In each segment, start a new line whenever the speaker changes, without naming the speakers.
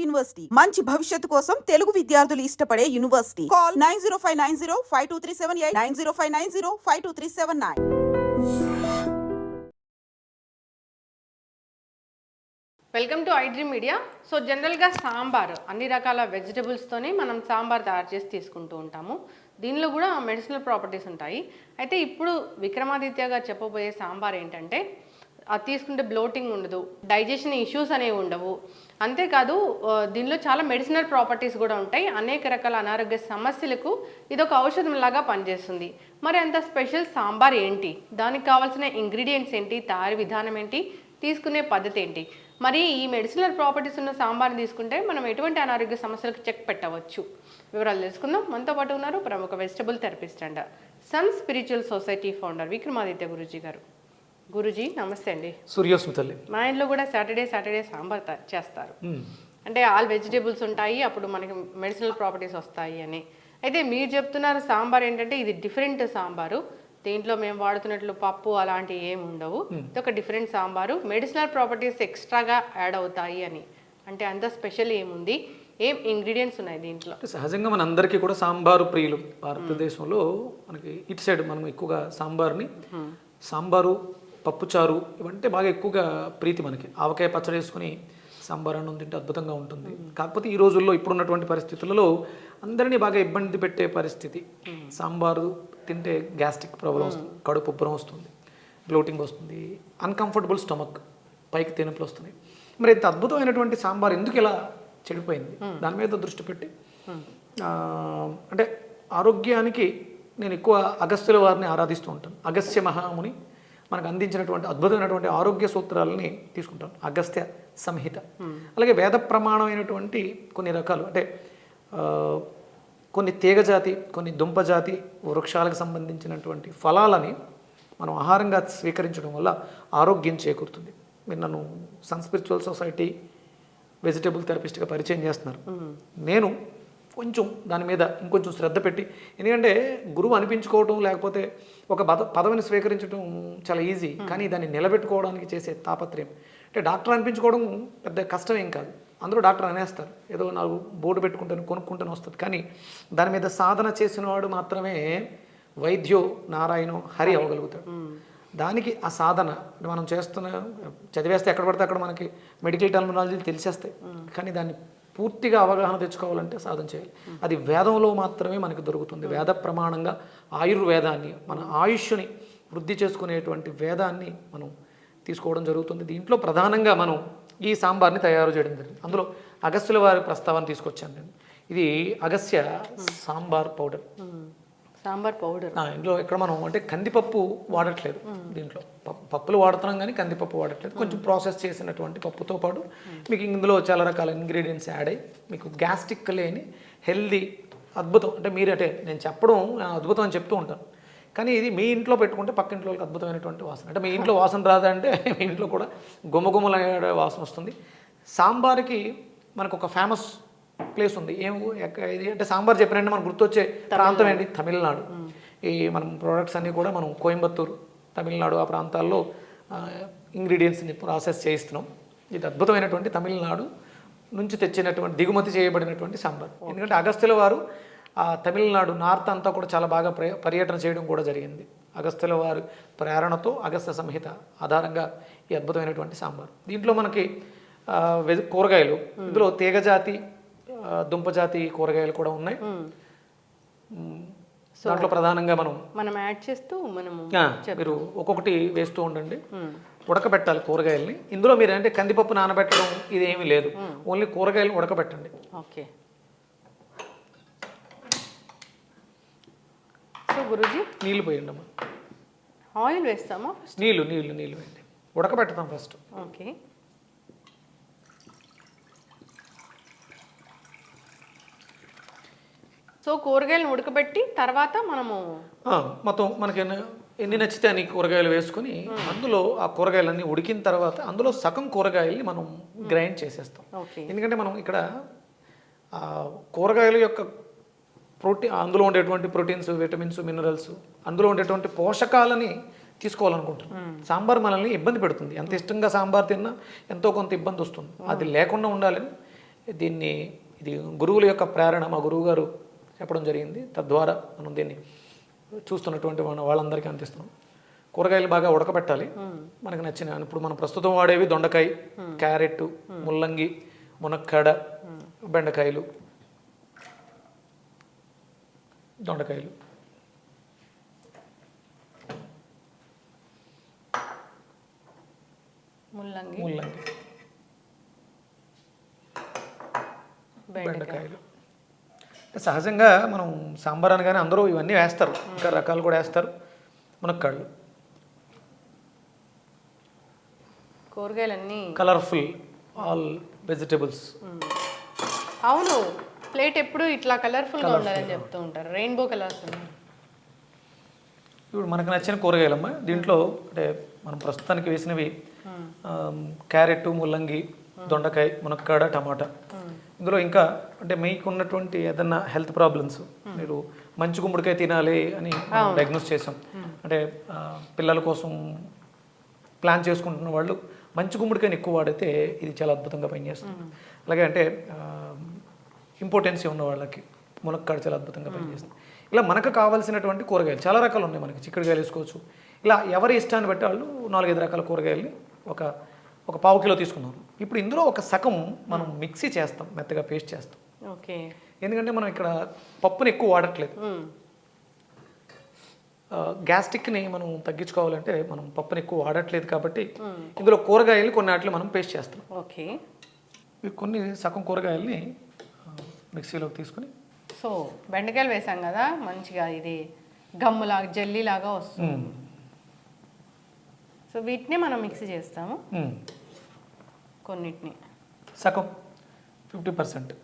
University మంచి భవిష్యత్తు కోసం తెలుగు విద్యార్థులు ఇష్టపడే university. Call 9059052378 9059052379.
Welcome to iDream media. So జనరల్గా సాంబార్ అన్ని రకాల వెజిటబుల్స్తోనే మనం సాంబార్ తయారు చేసి తీసుకుంటూ ఉంటాము. దీనిలో కూడా మెడిసినల్ ప్రాపర్టీస్ ఉంటాయి. అయితే ఇప్పుడు విక్రమాదిత్య గారు చెప్పబోయే సాంబార్ ఏంటంటే అది తీసుకుంటే బ్లోటింగ్ ఉండదు, డైజెషన్ ఇష్యూస్ అనేవి ఉండవు. అంతేకాదు దీనిలో చాలా మెడిసినల్ ప్రాపర్టీస్ కూడా ఉంటాయి. అనేక రకాల అనారోగ్య సమస్యలకు ఇది ఒక ఔషధం లాగా పనిచేస్తుంది. మరి అంత స్పెషల్ సాంబార్ ఏంటి, దానికి కావాల్సిన ఇంగ్రీడియంట్స్ ఏంటి, తయారీ విధానం ఏంటి, తీసుకునే పద్ధతి ఏంటి, మరి ఈ మెడిసినల్ ప్రాపర్టీస్ ఉన్న సాంబార్ని తీసుకుంటే మనం ఎటువంటి అనారోగ్య సమస్యలకు చెక్ పెట్టవచ్చు, వివరాలు తెలుసుకుందాం. మనతో పాటు ఉన్నారు ప్రముఖ vegetable therapist and sun spiritual society founder Vikramaditya Guruji గారు. గురూజీ నమస్తే అండి.
సూర్యోస్మితల్లి.
మా ఇంట్లో కూడా సాటర్డే సాంబార్ చేస్తారు. అంటే ఆల్ వెజిటేబుల్స్ ఉంటాయి, అప్పుడు మనకి మెడిసినల్ ప్రాపర్టీస్ వస్తాయి అని. అయితే మీరు చెప్తున్నారు సాంబార్ ఏంటంటే ఇది డిఫరెంట్ సాంబారు, దీంట్లో మేము వాడుతున్నట్లు పప్పు అలాంటివి ఏమి ఉండవు, ఇది ఒక డిఫరెంట్ సాంబారు, మెడిసినల్ ప్రాపర్టీస్ ఎక్స్ట్రాగా యాడ్ అవుతాయి అని. అంటే అంత స్పెషల్ ఏముంది, ఏం ఇంగ్రీడియంట్స్ ఉన్నాయి దీంట్లో?
సహజంగా మన అందరికీ కూడా సాంబారు ప్రియులు. భారతదేశంలో మనకి ఇటు సైడ్ మనం ఎక్కువగా సాంబారు పప్పుచారు ఇవంటే బాగా ఎక్కువగా ప్రీతి మనకి. ఆవకాయ పచ్చడి వేసుకుని సాంబార్ అన్నం తింటే అద్భుతంగా ఉంటుంది. కాకపోతే ఈ రోజుల్లో ఇప్పుడున్నటువంటి పరిస్థితులలో అందరినీ బాగా ఇబ్బంది పెట్టే పరిస్థితి. సాంబారు తింటే గ్యాస్ట్రిక్ ప్రాబ్లం వస్తుంది, కడుపు ఉబ్బరం వస్తుంది, బ్లోటింగ్ వస్తుంది, అన్కంఫర్టబుల్ స్టమక్, పైకి తేనెపులు వస్తున్నాయి. మరి ఇంత అద్భుతమైనటువంటి సాంబార్ ఎందుకు ఇలా చెడిపోయింది, దాని మీద దృష్టి పెట్టి అంటే ఆరోగ్యానికి నేను ఎక్కువ అగస్త్యుల వారిని ఆరాధిస్తూ ఉంటాను. అగస్త్య మహాముని మనకు అందించినటువంటి అద్భుతమైనటువంటి ఆరోగ్య సూత్రాలని తీసుకుంటాను. అగస్త్య సంహిత, అలాగే వేద ప్రమాణమైనటువంటి కొన్ని రకాలు, అంటే కొన్ని తీగజాతి, కొన్ని దుంపజాతి వృక్షాలకు సంబంధించినటువంటి ఫలాలని మనం ఆహారంగా స్వీకరించడం వల్ల ఆరోగ్యం చేకూరుతుంది. మీరు నన్ను సన్ స్పిరిచువల్ సొసైటీ వెజిటబుల్ థెరపిస్ట్గా పరిచయం చేస్తున్నారు. నేను కొంచెం దాని మీద ఇంకొంచెం శ్రద్ధ పెట్టి, ఎందుకంటే గురువు అనిపించుకోవడం లేకపోతే ఒక పదవిని స్వీకరించడం చాలా ఈజీ, కానీ దాన్ని నిలబెట్టుకోవడానికి చేసే తాపత్రయం. అంటే డాక్టర్ అనిపించుకోవడం పెద్ద కష్టం ఏం కాదు, అందరూ డాక్టర్ అనేస్తారు, ఏదో నాకు బోర్డు పెట్టుకుంటాను కొనుక్కుంటాను వస్తుంది. కానీ దాని మీద సాధన చేసిన వాడు మాత్రమే వైద్యో నారాయణో హరి అవ్వగలుగుతాడు. దానికి ఆ సాధన మనం చదివేస్తే ఎక్కడ పడితే అక్కడ మనకి మెడికల్ టర్మినాలజీ తెలిసేస్తాయి, కానీ దాన్ని పూర్తిగా అవగాహన తెచ్చుకోవాలంటే సాధన చేయాలి. అది వేదంలో మాత్రమే మనకు దొరుకుతుంది. వేద ప్రమాణంగా ఆయుర్వేదాన్ని, మన ఆయుష్ని వృద్ధి చేసుకునేటువంటి వేదాన్ని మనం తీసుకోవడం జరుగుతుంది. దీంట్లో ప్రధానంగా మనం ఈ సాంబార్ని తయారు చేయడం జరిగింది. అందులో అగస్త్యుల వారి ప్రస్తావన తీసుకొచ్చాను నేను. ఇది అగస్త్య సాంబార్ పౌడర్. ఇందులో ఇక్కడ మనం అంటే కందిపప్పు వాడట్లేదు, దీంట్లో పప్పులు వాడుతున్నాం కానీ కందిపప్పు వాడట్లేదు. కొంచెం ప్రాసెస్ చేసినటువంటి పప్పుతో పాటు మీకు ఇందులో చాలా రకాల ఇంగ్రీడియంట్స్ యాడ్ అయ్యి మీకు గ్యాస్ట్రిక్ లేని హెల్దీ అద్భుతం. అంటే మీరంటే నేను చెప్పడం అద్భుతం అని చెప్తూ ఉంటాను, కానీ ఇది మీ ఇంట్లో పెట్టుకుంటే పక్కింట్లో వాళ్ళకి అద్భుతమైనటువంటి వాసన. అంటే మీ ఇంట్లో వాసన రాదంటే మీ ఇంట్లో కూడా గుమ్మగుమ్మలనే వాసన వస్తుంది. సాంబార్కి మనకు ఒక ఫేమస్ ప్లేస్ ఉంది. ఇది అంటే సాంబార్ చెప్పినంటే మనకు గుర్తొచ్చే ప్రాంతం ఏంటి? తమిళనాడు. ఈ మనం ప్రోడక్ట్స్ అన్నీ కూడా మనం కోయంబత్తూరు, తమిళనాడు ఆ ప్రాంతాల్లో ఇంగ్రీడియంట్స్ని ప్రాసెస్ చేయిస్తున్నాం. ఇది అద్భుతమైనటువంటి తమిళనాడు నుంచి తెచ్చినటువంటి దిగుమతి చేయబడినటువంటి సాంబార్. ఎందుకంటే అగస్త్యుల వారు ఆ తమిళనాడు నార్త్ అంతా కూడా చాలా బాగా పర్యటన చేయడం కూడా జరిగింది. అగస్త్యుల వారి ప్రేరణతో అగస్త్య సంహిత ఆధారంగా ఈ అద్భుతమైనటువంటి సాంబార్. దీంట్లో మనకి కూరగాయలు, ఇందులో తీగజాతి, దుంపజాతి కూరగాయలు కూడా ఉన్నాయి. దాంట్లో ప్రధానంగా మనం
యాడ్ చేస్తూ
మీరు ఒక్కొక్కటి వేస్తూ ఉండండి. ఉడకబెట్టాలి కూరగాయల్ని. ఇందులో మీరు అంటే కందిపప్పు నానబెట్టడం ఇది ఏమీ లేదు, ఓన్లీ కూరగాయలు ఉడకబెట్టండి.
ఓకే. సో గురూజీ
నీళ్ళు పోయండి అమ్మా.
ఆయిల్ వేస్తామా?
నీళ్ళు వేయండి, ఉడకబెడతాం ఫస్ట్.
ఓకే. సో కూరగాయలను ఉడకబెట్టి తర్వాత మనము
మొత్తం మనకి ఎన్ని నచ్చితే అన్ని కూరగాయలు వేసుకొని అందులో ఆ కూరగాయలన్నీ ఉడికిన తర్వాత అందులో సగం కూరగాయల్ని మనం గ్రైండ్ చేసేస్తాం. ఎందుకంటే మనం ఇక్కడ కూరగాయల యొక్క అందులో ఉండేటువంటి ప్రోటీన్స్, విటమిన్స్, మినరల్స్, అందులో ఉండేటువంటి పోషకాలని తీసుకోవాలనుకుంటున్నాం. సాంబార్ మనల్ని ఇబ్బంది పెడుతుంది. ఎంత ఇష్టంగా సాంబార్ తిన్నా ఎంతో కొంత ఇబ్బంది వస్తుంది. అది లేకుండా ఉండాలని దీన్ని ఇది గురువుల యొక్క ప్రేరణ, మా గురువు గారు చెప్పడం జరిగింది. తద్వారా మనం దీన్ని చూస్తున్నటువంటి వాళ్ళందరికీ అందిస్తున్నాం. కూరగాయలు బాగా ఉడకబెట్టాలి మనకు నచ్చిన. ఇప్పుడు మనం ప్రస్తుతం వాడేవి దొండకాయ, క్యారెట్, ముల్లంగి, మునక్కాడ, బెండకాయలు, దొండకాయలు.
ముల్లంగి,
బెండకాయలు. సహజంగా మనం సాంబార్ అనగానే అందరూ ఇవన్నీ వేస్తారు, ఇంకా రకాలు కూడా వేస్తారు. మునక్కాడలు,
కూరగాయలన్నీ
కలర్ఫుల్, ఆల్ వెజిటేబుల్స్.
అవును, ప్లేట్ ఎప్పుడు ఇట్లా కలర్ఫుల్గా ఉండాలని చెప్తూ ఉంటారు, రెయిన్బో కలర్స్.
ఇప్పుడు మనకు నచ్చిన కూరగాయలమ్మా. దీంట్లో అంటే మనం ప్రస్తుతానికి వేసినవి క్యారెట్, ముల్లంగి, దొండకాయ, మునక్కాడ, టమాటా. ఇందులో ఇంకా అంటే మీకు ఉన్నటువంటి ఏదన్నా హెల్త్ ప్రాబ్లమ్స్, మీరు మంచి గుమ్మడికాయ తినాలి అని డయాగ్నోస్ చేసాం. అంటే పిల్లల కోసం ప్లాన్ చేసుకుంటున్న వాళ్ళు మంచి గుమ్మడికాయని ఎక్కువ వాడితే ఇది చాలా అద్భుతంగా పనిచేస్తుంది. అలాగే అంటే ఇంపార్టెన్సీ ఉన్న వాళ్ళకి మునక్కాడ చాలా అద్భుతంగా పనిచేస్తుంది. ఇలా మనకు కావాల్సినటువంటి కూరగాయలు చాలా రకాలు ఉన్నాయి. మనకి చిక్కుడుకాయలు వేసుకోవచ్చు. ఇలా ఎవరి ఇష్టాన్ని బట్టి వాళ్ళు 4-5 రకాల కూరగాయల్ని ఒక పావు కిలో తీసుకున్నారు. ఇప్పుడు ఇందులో ఒక సగం మనం మిక్సీ చేస్తాం, మెత్తగా పేస్ట్ చేస్తాం.
ఓకే.
ఎందుకంటే మనం ఇక్కడ పప్పుని ఎక్కువ వాడట్లేదు. గ్యాస్ట్రిక్ని మనం తగ్గించుకోవాలంటే మనం పప్పుని ఎక్కువ వాడట్లేదు కాబట్టి ఇందులో కూరగాయలు కొన్ని వాటిలో మనం పేస్ట్ చేస్తాం.
ఓకే.
కొన్ని సగం కూరగాయల్ని మిక్సీలోకి తీసుకుని,
సో బెండకాయలు వేసాం కదా, మంచిగా ఇది గమ్ములాగా జెల్లీలాగా వస్తుంది. సో వీటిని మనం మిక్సీ చేస్తాము. కొన్నిటిని
సగం 50%.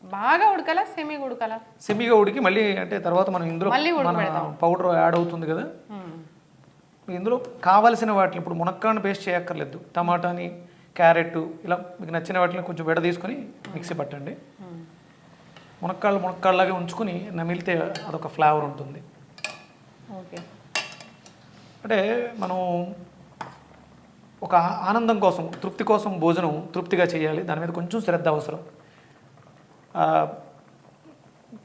బాగా ఉడకాలా, సెమీగా ఉడకాలా?
సెమీగా ఉడికి మళ్ళీ అంటే తర్వాత మనం ఇందులో పౌడర్ యాడ్ అవుతుంది కదా, ఇందులో కావలసిన వాటిని ఇప్పుడు మునక్కాడని పేస్ట్ చేయక్కర్లేదు. టమాటాని, క్యారెట్, ఇలా మీకు నచ్చిన వాటిని కొంచెం విడ తీసుకొని మిక్సీ పట్టండి. మునక్కాళ్ళలాగే ఉంచుకొని నమిలితే అదొక ఫ్లేవర్ ఉంటుంది.
ఓకే.
అంటే మనం ఒక ఆనందం కోసం, తృప్తి కోసం భోజనం తృప్తిగా చేయాలి. దాని మీద కొంచెం శ్రద్ధ అవసరం.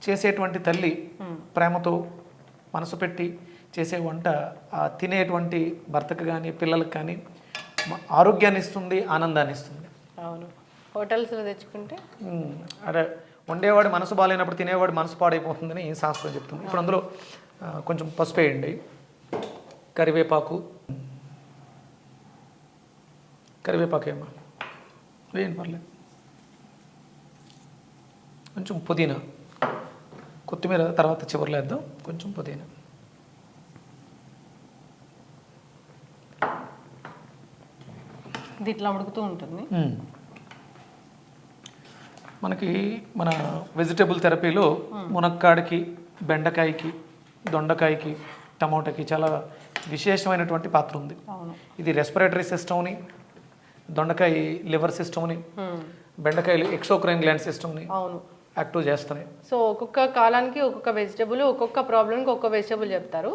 చేసేటువంటి తల్లి ప్రేమతో మనసు పెట్టి చేసే వంట తినేటువంటి భర్తకు కానీ పిల్లలకు కానీ ఆరోగ్యాన్ని ఇస్తుంది, ఆనందాన్ని ఇస్తుంది.
అవును, హోటల్స్లో తెచ్చుకుంటే
అంటే వండేవాడి మనసు బాగాలేనప్పుడు తినేవాడి మనసు పాడైపోతుందని శాస్త్రం చెప్తుంది. ఇప్పుడు అందులో కొంచెం పసుపు వేయండి, కరివేపాకు ఏమో వేయండి, పర్లేదు. కొంచెం పుదీనా, కొత్తిమీర తర్వాత చివరిలో వేద్దాం. కొంచెం పుదీనా,
ఇది ఇట్లా ఉడుకుతూ ఉంటుంది.
మనకి మన వెజిటేబుల్ థెరపీలో మునక్కాడికి, బెండకాయకి, దొండకాయకి, టమాటాకి చాలా విశేషమైనటువంటి పాత్ర ఉంది. ఇది రెస్పిరేటరీ సిస్టమ్ని, దొండకాయ లివర్ సిస్టమ్ని, బెండకాయలు ఎక్సోక్రైన్ గ్లాండ్ సిస్టమ్ని యాక్టివ్ చేస్తున్నాయి.
సో ఒక్కొక్క కాలానికి ఒక్కొక్క వెజిటబుల్, ఒక్కొక్క ప్రాబ్లంకి ఒక్కొక్క వెజిటబుల్ చెప్తారు.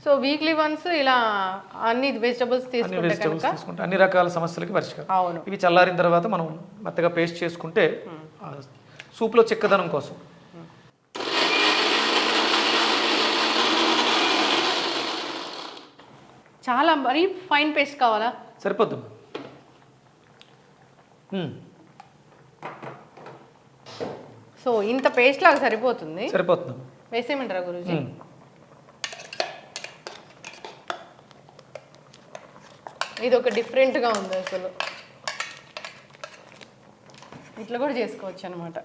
సో వీక్లీ వన్స్ ఇలా అన్ని వెజిటబుల్స్ తీసుకుంటే
అన్ని రకాల సమస్యలకి పరిష్కారం.
అవును.
ఇవి చల్లారిన తర్వాత మనం మెత్తగా పేస్ట్ చేసుకుంటే సూప్లో చిక్కదనం కోసం
చాలా మరీ ఫైన్ పేస్ట్ కావాలా?
సరిపోద్దు.
సో ఇంత పేస్ట్ లాగా సరిపోతుంది. వేసేయమంటారా గురూజీ? ఇది ఒక డిఫరెంట్గా ఉంది అసలు. ఇట్లా కూడా చేసుకోవచ్చు అనమాట.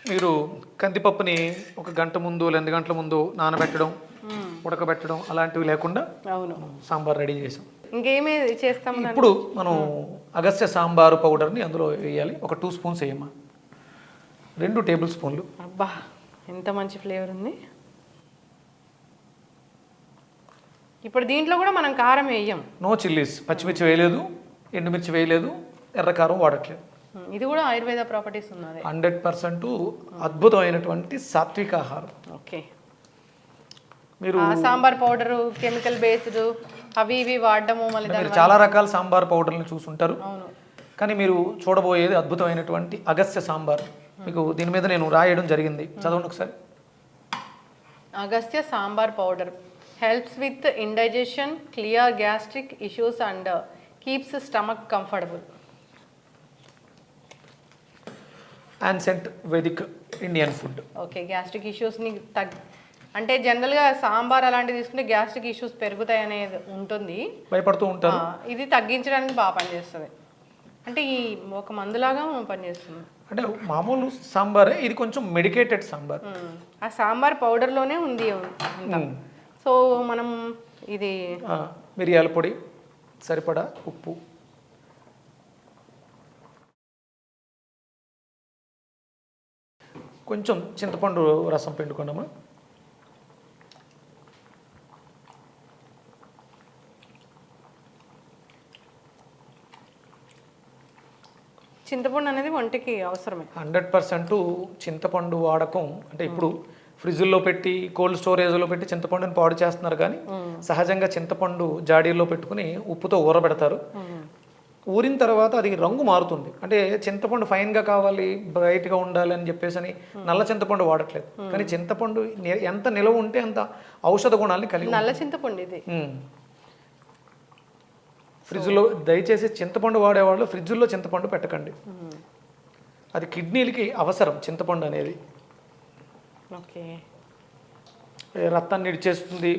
మీరు కందిపప్పుని 1 గంట ముందు 2 గంటల ముందు నానబెట్టడం, ఉడకబెట్టడం అలాంటివి లేకుండా సాంబార్ రెడీ చేసాం.
ఇంకేమీ చేస్తాం.
ఇప్పుడు మనం అగస్త్య సాంబారు పౌడర్ని అందులో వేయాలి. ఒక 2 స్పూన్స్ వేయమ్మా, 2 టేబుల్ స్పూన్లు.
అబ్బా, ఎంత మంచి ఫ్లేవర్ ఉంది. ఇప్పుడు దీంట్లో కూడా మనం కారం వేయం.
నో చిల్లీస్, పచ్చిమిర్చి వేయలేదు, ఎండుమిర్చి వేయలేదు, ఎర్రకారం వాడట్లేదు.
ఇది కూడా ఆయుర్వేద ప్రాపర్టీస్ ఉన్నది.
100% అద్భుతమైనటువంటి సాత్విక ఆహారం.
ఓకే.
మీరు
సాంబార్ పౌడరు కెమికల్ బేస్డ్ అవి ఇవి వాడడము మళ్ళీ
మీరు చాలా రకాల సాంబార్ పౌడర్లను చూసుంటారు,
అవును.
కానీ మీరు చూడబోయేది అద్భుతమైనటువంటి అగస్త్య సాంబార్. మీకు దీని మీద నేను రాయడం జరిగింది, చదవండి ఒకసారి.
Agastya sambar powder helps with indigestion, clear gastric issues and keeps stomach comfortable.
Ancient Vedic Indian food.
Okay, gastric ఇష్యూస్ని అంటే జనరల్గా సాంబార్ అలాంటివి తీసుకుంటే గ్యాస్ట్రిక్ ఇష్యూస్ పెరుగుతాయి అనేది ఉంటుంది,
భయపడుతూ ఉంటారు.
ఇది తగ్గించడానికి బాగా పనిచేస్తుంది. అంటే ఈ ఒక మందులాగా పనిచేస్తుంది.
అంటే మామూలు సాంబారే, ఇది కొంచెం మెడికేటెడ్ సాంబార్.
ఆ సాంబార్ పౌడర్లోనే ఉంది అంతా. సో మనం ఇది
మిరియాల పొడి సరిపడా, ఉప్పు, కొంచెం చింతపండు రసం పిండుకున్నామా.
చింతపండు అనేది వంటకి అవసరమే.
100% చింతపండు వాడకం. అంటే ఇప్పుడు ఫ్రిడ్జ్లో పెట్టి కోల్డ్ స్టోరేజ్లో పెట్టి చింతపండుని పాడు చేస్తున్నారు, కానీ సహజంగా చింతపండు జాడీల్లో పెట్టుకుని ఉప్పుతో ఊరబెడతారు. ఊరిన తర్వాత అది రంగు మారుతుంది. అంటే చింతపండు ఫైన్గా కావాలి, బ్రైట్గా ఉండాలి అని చెప్పేసి అని నల్ల చింతపండు వాడట్లేదు, కానీ చింతపండు ఎంత నిలవ ఉంటే అంత ఔషధ గుణాలని కలిగి.
నల్ల చింతపండు ఇది.
ఫ్రిడ్జ్లో దయచేసి చింతపండు వాడేవాళ్ళు ఫ్రిడ్జ్లో చింతపండు పెట్టకండి, అది కిడ్నీలకి అవసరం చింతపండు అనేది.
ఓకే,
రక్తాన్ని ఇడిచేస్తుంది,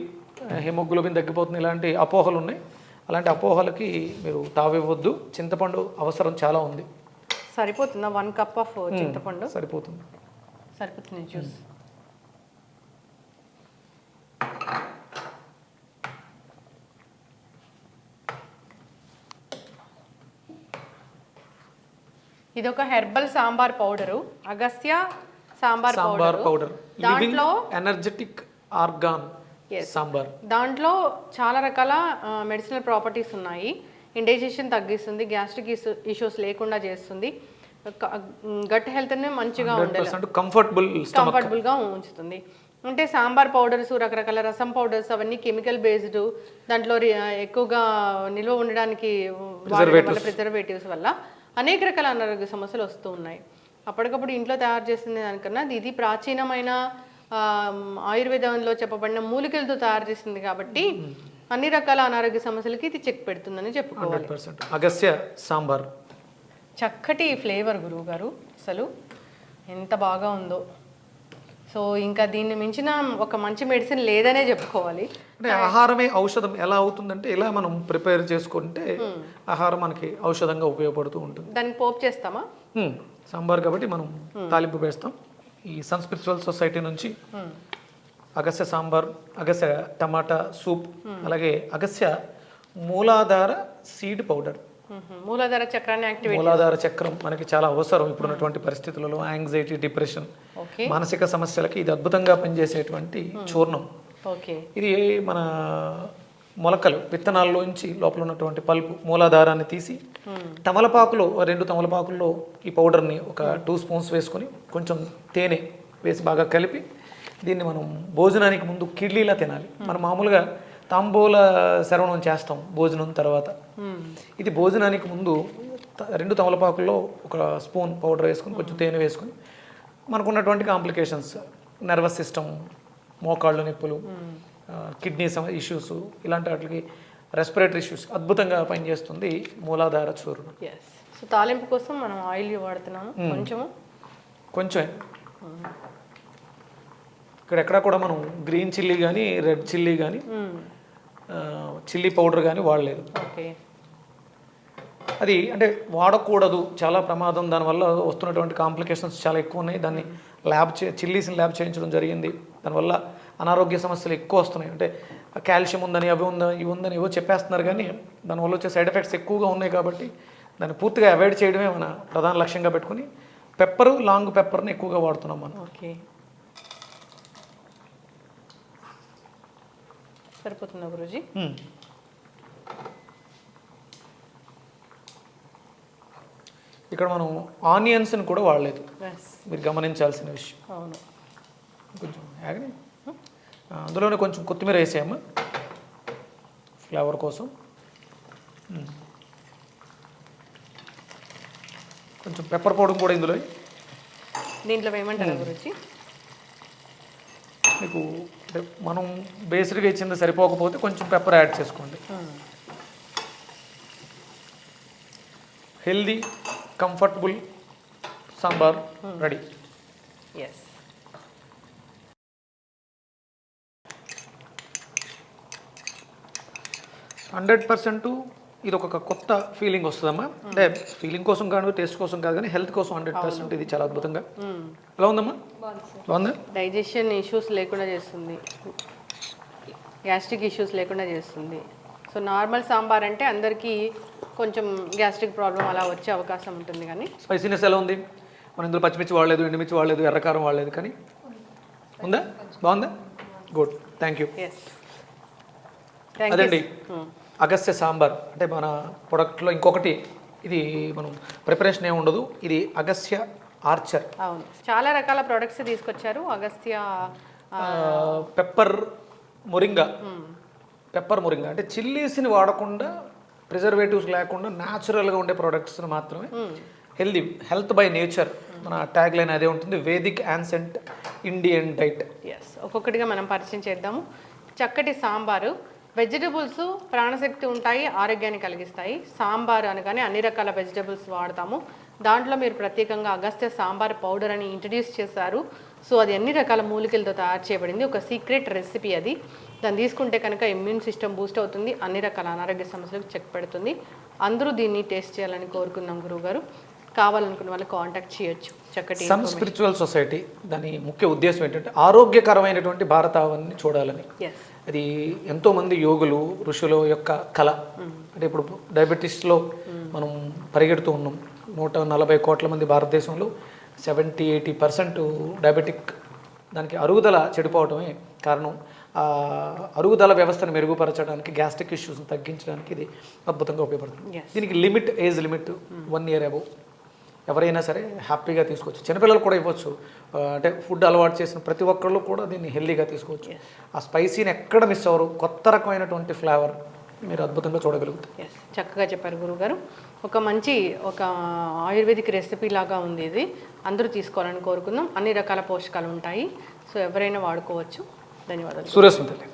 హిమోగ్లోబిన్ తగ్గిపోతుంది, ఇలాంటి అపోహలు ఉన్నాయి. అలాంటి అపోహలకి మీరు తావివ్వద్దు. చింతపండు అవసరం చాలా ఉంది.
సరిపోతుందా 1 కప్ ఆఫ్ చింతపండు?
సరిపోతుంది.
సరిపోతుంది జ్యూస్. ఇది ఒక herbal sambar powder, Agastya sambar powder. దాంట్లో
ఎనర్జెటిక్ ఆర్గాన్ సాంబార్.
దాంట్లో చాలా రకాల మెడిసినల్ ప్రాపర్టీస్ ఉన్నాయి. ఇండైజెషన్ తగ్గిస్తుంది, గ్యాస్ట్రిక్ ఇష్యూస్ లేకుండా చేస్తుంది, గట్ హెల్త్ని మంచిగా కంఫర్టబుల్గా ఉంచుతుంది. అంటే సాంబార్ పౌడర్స్, రకరకాల రసం పౌడర్స్ అవన్నీ కెమికల్ బేస్డ్, దాంట్లో ఎక్కువగా నిల్వ ఉండడానికి ప్రిజర్వేటివ్స్ వల్ల అనేక రకాల అనారోగ్య సమస్యలు వస్తూ ఉన్నాయి. అప్పటికప్పుడు ఇంట్లో తయారు చేసిన దానికన్నా ఇది ప్రాచీనమైన ఆయుర్వేదంలో చెప్పబడిన మూలికలతో తయారు చేసింది కాబట్టి అన్ని రకాల అనారోగ్య సమస్యలకి ఇది చెక్ పెడుతుందని చెప్పుకోవాలి.
అగస్త్య సాంబార్
చక్కటి ఫ్లేవర్ గురువు గారు, అసలు ఎంత బాగా ఉందో. సో ఇంకా దీన్ని మించిన ఒక మంచి మెడిసిన్ లేదనే చెప్పుకోవాలి.
అంటే ఆహారమే ఔషధం ఎలా అవుతుందంటే ఇలా మనం ప్రిపేర్ చేసుకుంటే ఆహారం మనకి ఔషధంగా ఉపయోగపడుతూ ఉంటుంది.
దానికి పోపు చేస్తామా?
సాంబార్ కాబట్టి మనం తాలింపు వేస్తాం. ఈ సన్ స్పిరిచువల్ సొసైటీ నుంచి అగస్త్య సాంబార్, అగస్త్య టమాటా సూప్, అలాగే అగస్త్య మూలాధార సీడ్ పౌడర్.
మూలాధార చక్రాన్ని యాక్టివేట్.
మూలాధార చక్రం మనకి చాలా అవసరం ఇప్పుడున్నటువంటి పరిస్థితులలో. యాంగ్జైటీ, డిప్రెషన్, మానసిక సమస్యలకి ఇది అద్భుతంగా పనిచేసేటువంటి చూర్ణం. ఇది మన మొలకలు, విత్తనాల్లోంచి లోపల ఉన్నటువంటి పల్పు, మూలాధారాన్ని తీసి తమలపాకులో 2 తమలపాకుల్లో ఈ పౌడర్ని ఒక 2 స్పూన్స్ వేసుకొని కొంచెం తేనె వేసి బాగా కలిపి దీన్ని మనం భోజనానికి ముందు కిడ్లీలా తినాలి. మనం మామూలుగా తాంబూల శరవణం చేస్తాం భోజనం తర్వాత. ఇది భోజనానికి ముందు 2 తమలపాకుల్లో ఒక స్పూన్ పౌడర్ వేసుకొని కొంచెం తేనె వేసుకొని మనకున్నటువంటి కాంప్లికేషన్స్, నర్వస్ సిస్టమ్, మోకాళ్ళు నొప్పులు, కిడ్నీ ఇష్యూస్, ఇలాంటి వాటికి రెస్పిరేటరీ ఇష్యూస్ అద్భుతంగా పనిచేస్తుంది మూలాధార చూర్ణం.
సో తాలింపు కోసం మనం ఆయిల్ వాడుతున్నాము కొంచెం.
ఇక్కడ కూడా మనం గ్రీన్ చిల్లీ కానీ, రెడ్ చిల్లీ కానీ, చిల్లీ పౌడర్ కానీ వాడలేదు. అది అంటే వాడకూడదు, చాలా ప్రమాదం. దానివల్ల వస్తున్నటువంటి కాంప్లికేషన్స్ చాలా ఎక్కువ ఉన్నాయి. దాన్ని చిల్లీస్ని ల్యాబ్ చేయించడం జరిగింది. దానివల్ల అనారోగ్య సమస్యలు ఎక్కువ వస్తున్నాయి. అంటే కాల్షియం ఉందని, అవి ఉందని, ఇవి ఉందని ఏవో చెప్పేస్తున్నారు, కానీ దానివల్ల వచ్చే సైడ్ ఎఫెక్ట్స్ ఎక్కువగా ఉన్నాయి. కాబట్టి దాన్ని పూర్తిగా అవాయిడ్ చేయడమే మన ప్రధాన లక్ష్యంగా పెట్టుకుని పెప్పరు, లాంగ్ పెప్పర్ని ఎక్కువగా వాడుతున్నాం మనం.
సరిపోతుందా గురూజీ?
ఇక్కడ మనం ఆనియన్స్ని కూడా వాడలేదు, మీరు గమనించాల్సిన విషయం.
అవును,
కొంచెం అందులోనే కొంచెం కొత్తిమీర వేసాము ఫ్లేవర్ కోసం. కొంచెం పెప్పర్ పౌడర్ కూడా ఇందులో.
దీంట్లో ఏమంటారు గురించి
మీకు అంటే మనం బేసిక్గా ఇచ్చింది సరిపోకపోతే కొంచెం పెప్పర్ యాడ్ చేసుకోండి. Healthy comfortable sambar ready.
Yes.
100% ఇది ఒక కొత్త ఫీలింగ్ వస్తుందమ్మా. అంటే ఫీలింగ్ కోసం కాదు, టేస్ట్ కోసం కాదు, కానీ హెల్త్ కోసం 100% ఇది చాలా అద్భుతంగా. ఎలా ఉందమ్మా? బాగుందా?
డైజెషన్ ఇష్యూస్ లేకుండా చేస్తుంది, గ్యాస్ట్రిక్ ఇష్యూస్ లేకుండా చేస్తుంది. సో నార్మల్ సాంబార్ అంటే అందరికీ కొంచెం గ్యాస్ట్రిక్ ప్రాబ్లం అలా వచ్చే అవకాశం ఉంటుంది. కానీ
స్పైసీనెస్ ఎలా ఉంది? మనం ఇందులో పచ్చిమిర్చి వాడలేదు, ఎండుమిర్చి వాడలేదు, ఎర్రకారం వాడలేదు, కానీ ఉందా? బాగుందా? Good, thank you.
ఎస్.
అదండి అగస్త్య సాంబార్. అంటే మన ప్రొడక్ట్లో ఇంకొకటి, ఇది మనం ప్రిపరేషన్ ఏమి ఉండదు, ఇది అగస్త్య ఆర్చర్.
అవును, చాలా రకాల ప్రొడక్ట్స్ తీసుకొచ్చారు. Agastya
pepper moringa. Pepper moringa అంటే చిల్లీస్ని వాడకుండా, ప్రిజర్వేటివ్స్ లేకుండా న్యాచురల్గా ఉండే ప్రొడక్ట్స్ని మాత్రమే. హెల్దీ, హెల్త్ బై నేచర్ మన ట్యాగ్ లైన్ అదే ఉంటుంది. Vedic ancient Indian diet.
Yes. ఒక్కొక్కటిగా మనం పరిచయం చేద్దాము. చక్కటి సాంబారు. వెజిటబుల్స్ ప్రాణశక్తి ఉంటాయి, ఆరోగ్యాన్ని కలిగిస్తాయి. సాంబార్ అనగానే అన్ని రకాల వెజిటబుల్స్ వాడతాము. దాంట్లో మీరు ప్రత్యేకంగా అగస్త్య సాంబార్ పౌడర్ అని ఇంట్రడ్యూస్ చేశారు. సో అది అన్ని రకాల మూలికలతో తయారు చేయబడింది, ఒక సీక్రెట్ రెసిపీ అది. దాన్ని తీసుకుంటే కనుక ఇమ్యూన్ సిస్టమ్ బూస్ట్ అవుతుంది, అన్ని రకాల అనారోగ్య సమస్యలకు చెక్ పెడుతుంది. అందరూ దీన్ని టేస్ట్ చేయాలని కోరుకున్నాం గురువుగారు. కావాలనుకున్న వాళ్ళు కాంటాక్ట్ చేయొచ్చు. చక్కటి
సన్ స్పిరిచువల్ సొసైటీ దాని ముఖ్య ఉద్దేశం ఏంటంటే ఆరోగ్యకరమైనటువంటి భారతావన్ని చూడాలని.
ఎస్.
అది ఎంతోమంది యోగులు, ఋషుల యొక్క కళ. అంటే ఇప్పుడు డయాబెటీస్లో మనం పరిగెడుతూ ఉన్నాం. 140 కోట్ల మంది భారతదేశంలో 70-80% డయాబెటిక్. దానికి అరుగుదల చెడిపోవడమే కారణం. అరుగుదల వ్యవస్థను మెరుగుపరచడానికి, గ్యాస్ట్రిక్ ఇష్యూస్ని తగ్గించడానికి ఇది అద్భుతంగా ఉపయోగపడుతుంది. దీనికి limit, age limit 1 year above ఎవరైనా సరే హ్యాపీగా తీసుకోవచ్చు. చిన్నపిల్లలు కూడా ఇవ్వచ్చు. అంటే ఫుడ్ అలవాటు చేసిన ప్రతి ఒక్కళ్ళు కూడా దీన్ని హెల్దీగా తీసుకోవచ్చు. ఆ స్పైసీని ఎక్కడ మిస్ అవ్వరు. కొత్త రకమైనటువంటి ఫ్లేవర్ మీరు అద్భుతంగా చూడగలుగుతారు.
ఎస్, చక్కగా చెప్పారు గురువుగారు. ఒక మంచి ఆయుర్వేదిక్ రెసిపీ లాగా ఉంది ఇది. అందరూ తీసుకోవాలని కోరుకుందాం. అన్ని రకాల పోషకాలు ఉంటాయి. సో ఎవరైనా వాడుకోవచ్చు. ధన్యవాదాలు.
సూర్యస్మితలే.